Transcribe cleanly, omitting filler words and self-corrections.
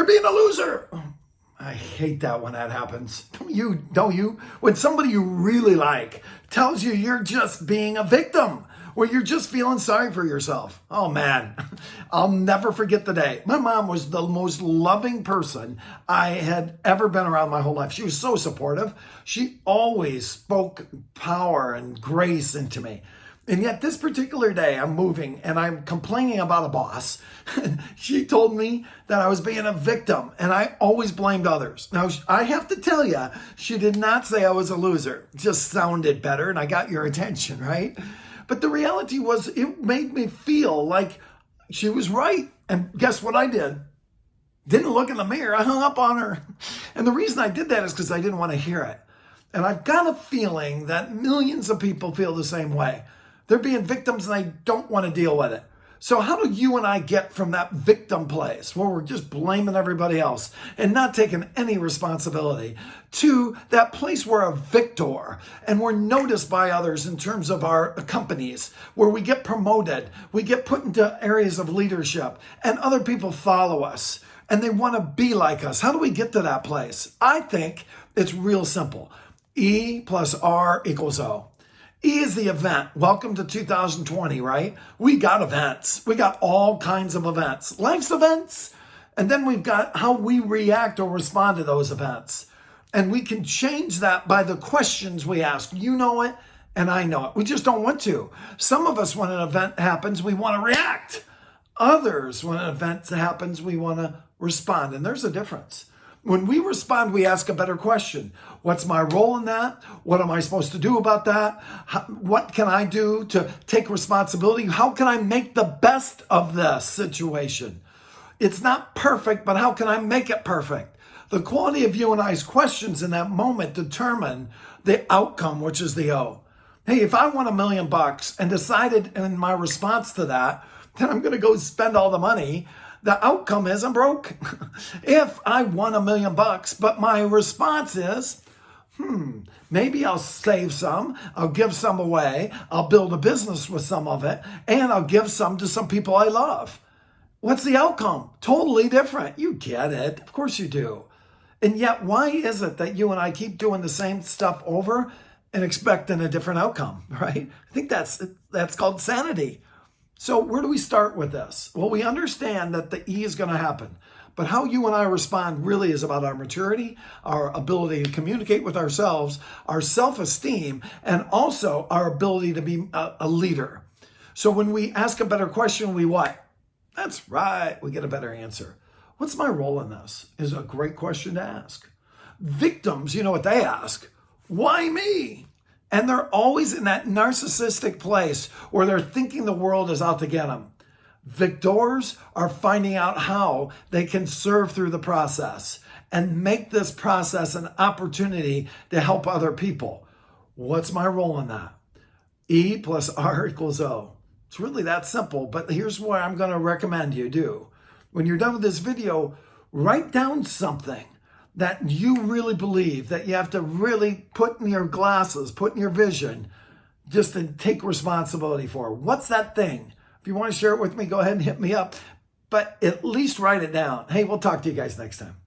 you're being a loser. I hate that when that happens. Don't you? When somebody you really like tells you you're just being a victim, or you're just feeling sorry for yourself. Oh man, I'll never forget the day. My mom was the most loving person I had ever been around my whole life. She was so supportive. She always spoke power and grace into me. And yet this particular day, I'm moving and I'm complaining about a boss. She told me that I was being a victim and I always blamed others. Now, I have to tell you, she did not say I was a loser. It just sounded better and I got your attention, right? But the reality was it made me feel like she was right. And guess what I did? Didn't look in the mirror. I hung up on her. And the reason I did that is because I didn't want to hear it. And I've got a feeling that millions of people feel the same way. They're being victims and they don't want to deal with it. So how do you and I get from that victim place where we're just blaming everybody else and not taking any responsibility to that place where we're a victor and we're noticed by others in terms of our companies, where we get promoted, we get put into areas of leadership and other people follow us and they want to be like us? How do we get to that place? I think it's real simple. E plus R equals O. E is the event. Welcome to 2020, right? We got events. We got all kinds of events. Life's events. And then we've got how we react or respond to those events. And we can change that by the questions we ask. You know it, and I know it. We just don't want to. Some of us, when an event happens, we want to react. Others, when an event happens, we want to respond. And there's a difference. When we respond, we ask a better question. What's my role in that? What am I supposed to do about that? What can I do to take responsibility? How can I make the best of this situation? It's not perfect, but how can I make it perfect? The quality of you and I's questions in that moment determine the outcome, which is the O. Hey, if I won $1 million and decided in my response to that, then I'm going to go spend all the money, the outcome is I'm broke. If I won $1 million, but my response is, maybe I'll save some, I'll give some away, I'll build a business with some of it, and I'll give some to some people I love. What's the outcome? Totally different. You get it. Of course you do. And yet, why is it that you and I keep doing the same stuff over and expecting a different outcome, right? I think that's called sanity. So where do we start with this? Well, we understand that the E is going to happen. But how you and I respond really is about our maturity, our ability to communicate with ourselves, our self-esteem, and also our ability to be a leader. So when we ask a better question, we what? That's right, we get a better answer. What's my role in this? Is a great question to ask. Victims, you know what they ask? Why me? And they're always in that narcissistic place where they're thinking the world is out to get them. Victors are finding out how they can serve through the process and make this process an opportunity to help other people. What's my role in that? E plus R equals O. It's really that simple, but here's what I'm going to recommend you do. When you're done with this video, write down something that you really believe that you have to really put in your glasses, put in your vision, just to take responsibility for. What's that thing? If you want to share it with me, go ahead and hit me up, but at least write it down. Hey, we'll talk to you guys next time.